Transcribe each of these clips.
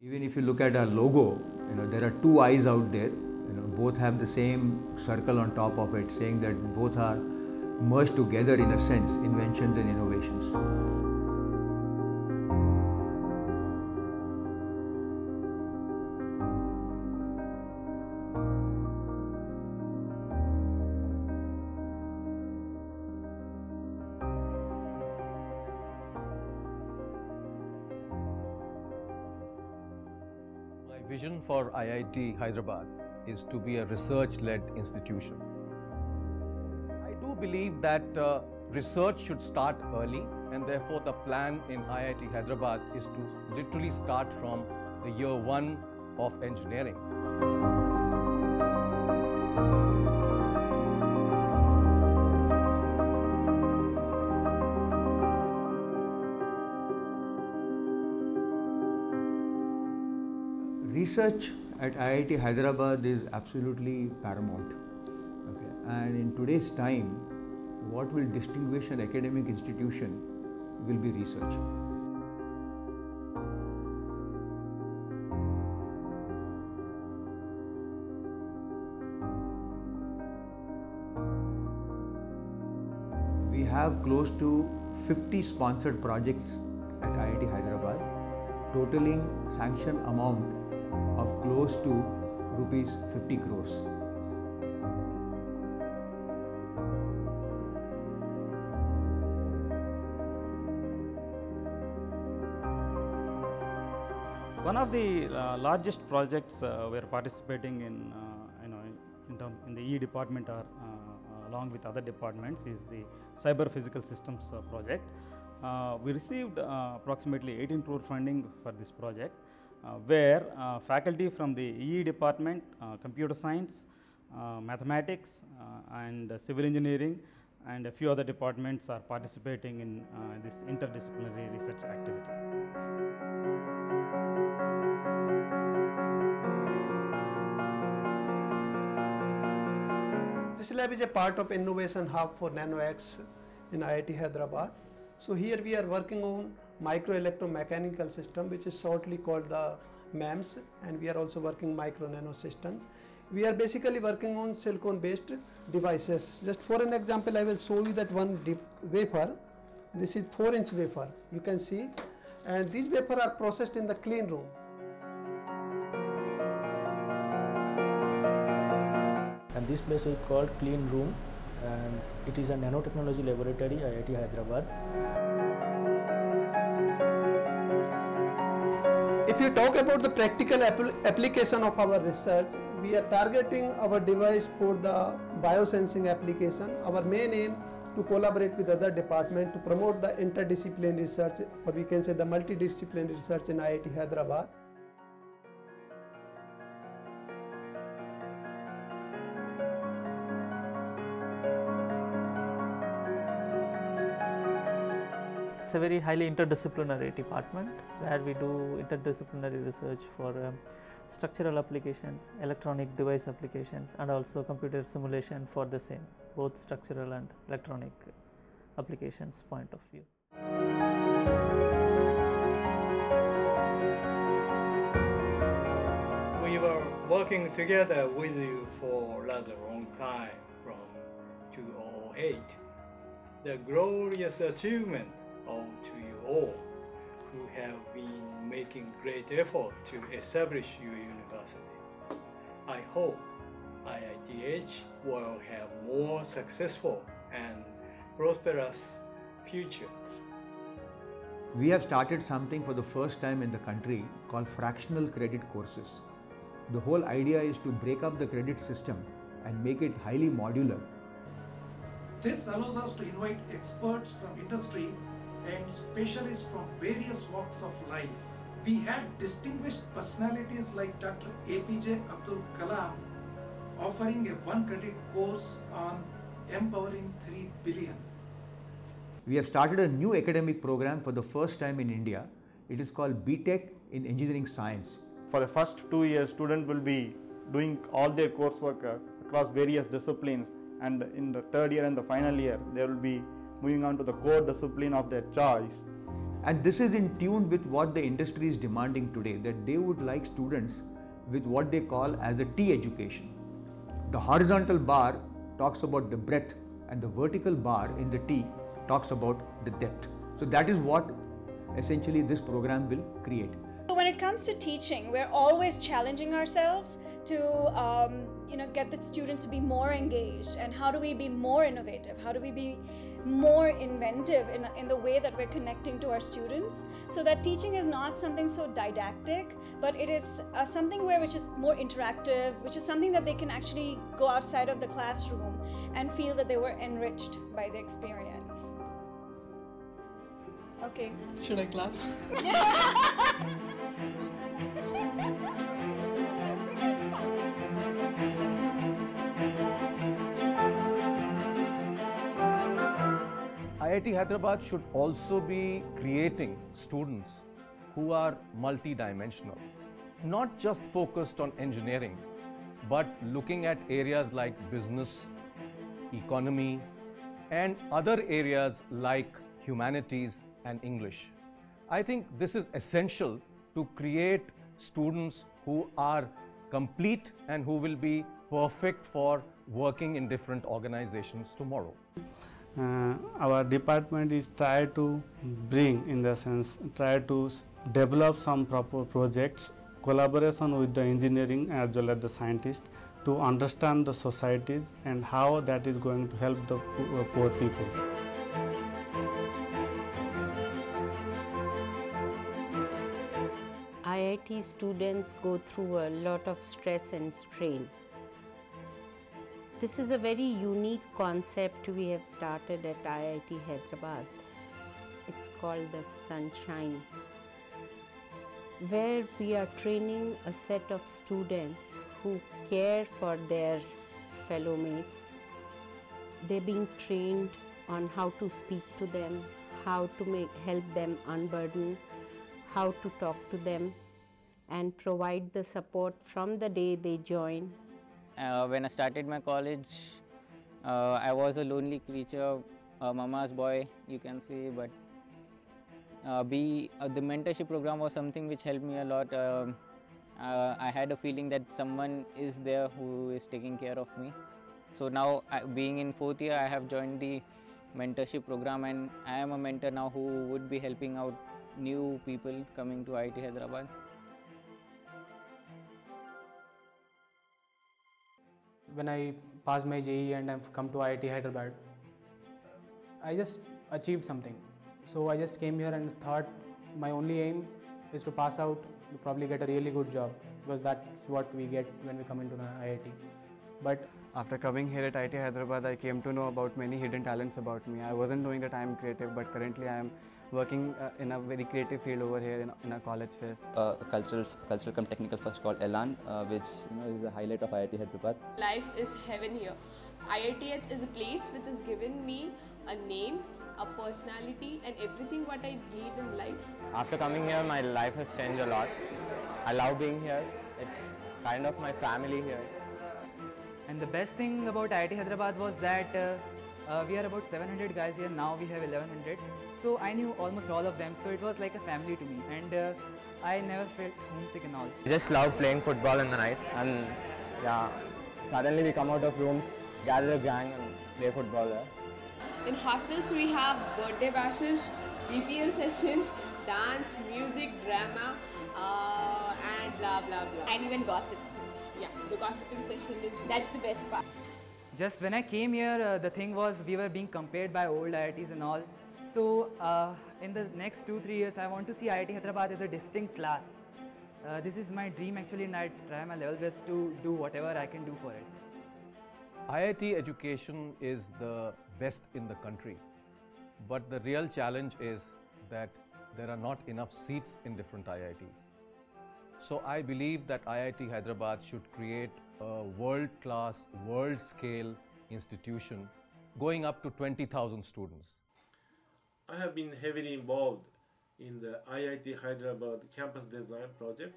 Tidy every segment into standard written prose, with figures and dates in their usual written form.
Even if you look at our logo, there are two eyes out there. Both have the same circle on top of it, saying that both are merged together in a sense, inventions and innovations. My vision for IIT Hyderabad is to be a research-led institution. I do believe that research should start early, and therefore the plan in IIT Hyderabad is to literally start from the year 1 of engineering. Research at IIT Hyderabad is absolutely paramount. And in today's time, what will distinguish an academic institution will be research. We have close to 50 sponsored projects at IIT Hyderabad, totaling sanction amount of close to rupees 50 crores. One of the largest projects we are participating in, in the EE department or along with other departments is the Cyber Physical Systems project. We received approximately 18 crore funding for this project, where faculty from the EE department, computer science, mathematics and civil engineering and a few other departments are participating in this interdisciplinary research activity. This lab is a part of Innovation Hub for NanoX in IIT Hyderabad. So here we are working on micro electromechanical system, which is shortly called the MEMS, and we are also working micro nano system. We are basically working on silicon based devices. Just for an example, I will show you that one wafer. This is 4-inch wafer, you can see, and these wafers are processed in the clean room. And this place we called Clean Room, and it is a nanotechnology laboratory, IIT Hyderabad. If you talk about the practical application of our research, we are targeting our device for the biosensing application. Our main aim to collaborate with other departments to promote the interdisciplinary research, or we can say the multidisciplinary research in IIT Hyderabad. It's a very highly interdisciplinary department where we do interdisciplinary research for structural applications, electronic device applications, and also computer simulation for the same, both structural and electronic applications point of view. We were working together with you for a rather long time, from 2008. The glorious achievement to you all who have been making great effort to establish your university. I hope IITH will have more successful and prosperous future. We have started something for the first time in the country called fractional credit courses. The whole idea is to break up the credit system and make it highly modular. This allows us to invite experts from industry and specialists from various walks of life. We had distinguished personalities like Dr. APJ Abdul Kalam offering a 1-credit course on empowering 3 billion. We have started a new academic program for the first time in India. It is called BTech in Engineering Science. For the first 2 years, students will be doing all their coursework across various disciplines, and in the third year and the final year, they will be moving on to the core discipline of their choice. And this is in tune with what the industry is demanding today, that they would like students with what they call as a T education. The horizontal bar talks about the breadth and the vertical bar in the T talks about the depth. So that is what essentially this program will create. So when it comes to teaching, we're always challenging ourselves to get the students to be more engaged. And how do we be more innovative? How do we be more inventive in the way that we're connecting to our students, so that teaching is not something so didactic, but it is something which is more interactive, which is something that they can actually go outside of the classroom and feel that they were enriched by the experience. Okay. Should I clap? IIT Hyderabad should also be creating students who are multidimensional, not just focused on engineering, but looking at areas like business, economy, and other areas like humanities and English. I think this is essential to create students who are complete and who will be perfect for working in different organizations tomorrow. Our department is try to bring, in the sense, try to develop some proper projects, collaboration with the engineering as well as the scientists, to understand the societies and how that is going to help the poor people. IIT students go through a lot of stress and strain. This is a very unique concept we have started at IIT Hyderabad. It's called the Sunshine, where we are training a set of students who care for their fellow mates. They're being trained on how to speak to them, how to help them unburden, how to talk to them, and provide the support from the day they join. When I started my college, I was a lonely creature, a mama's boy, you can say, but the mentorship program was something which helped me a lot. I had a feeling that someone is there who is taking care of me. So now, being in 4th year, I have joined the mentorship program, and I am a mentor now who would be helping out new people coming to IIT Hyderabad. When I passed my JEE and I've come to IIT Hyderabad, I just achieved something. So I just came here and thought my only aim is to pass out, to probably get a really good job, because that's what we get when we come into the IIT. But after coming here at IIT Hyderabad, I came to know about many hidden talents about me. I wasn't knowing that I am creative, but currently I am working in a very creative field over here in a college fest. A cultural cum technical fest called Elan, which is the highlight of IIT Hyderabad. Life is heaven here. IITH is a place which has given me a name, a personality, and everything what I need in life. After coming here, my life has changed a lot. I love being here. It's kind of my family here. And the best thing about IIT Hyderabad was that we are about 700 guys here, now we have 1100. So I knew almost all of them, so it was like a family to me, and I never felt homesick and all. I just love playing football in the night, and yeah, suddenly we come out of rooms, gather a gang and play football there. In hostels we have birthday bashes, BPL sessions, dance, music, drama, and blah blah blah. And even gossip. Yeah, the gossiping session that's the best part. Just when I came here, the thing was we were being compared by old IITs and all. So in the next 2-3 years, I want to see IIT Hyderabad as a distinct class. This is my dream actually, and I try my level best to do whatever I can do for it. IIT education is the best in the country, but the real challenge is that there are not enough seats in different IITs. So I believe that IIT Hyderabad should create a world-class, world-scale institution going up to 20,000 students. I have been heavily involved in the IIT Hyderabad campus design project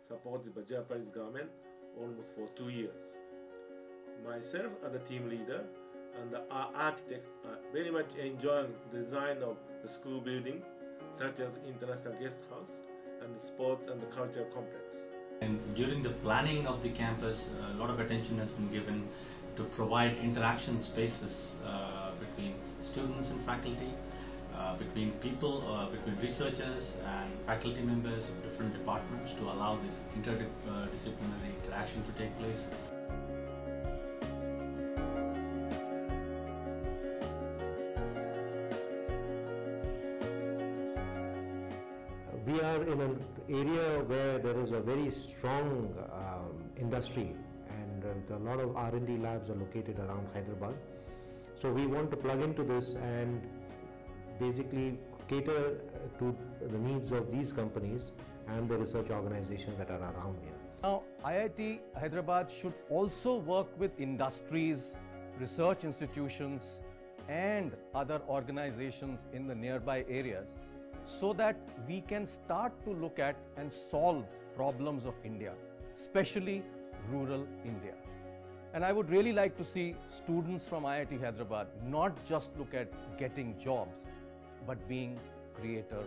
supported by Japanese government almost for 2 years. Myself as a team leader and the architect are very much enjoying the design of the school buildings such as International Guest House and the Sports and the Culture Complex. And during the planning of the campus, a lot of attention has been given to provide interaction spaces between students and faculty, between people, between researchers and faculty members of different departments to allow this interdisciplinary interaction to take place. We are in an area where there is a very strong industry, and a lot of R&D labs are located around Hyderabad. So we want to plug into this and basically cater to the needs of these companies and the research organizations that are around here. Now, IIT Hyderabad should also work with industries, research institutions and other organizations in the nearby areas, so that we can start to look at and solve problems of India, especially rural India. And I would really like to see students from IIT Hyderabad not just look at getting jobs, but being creator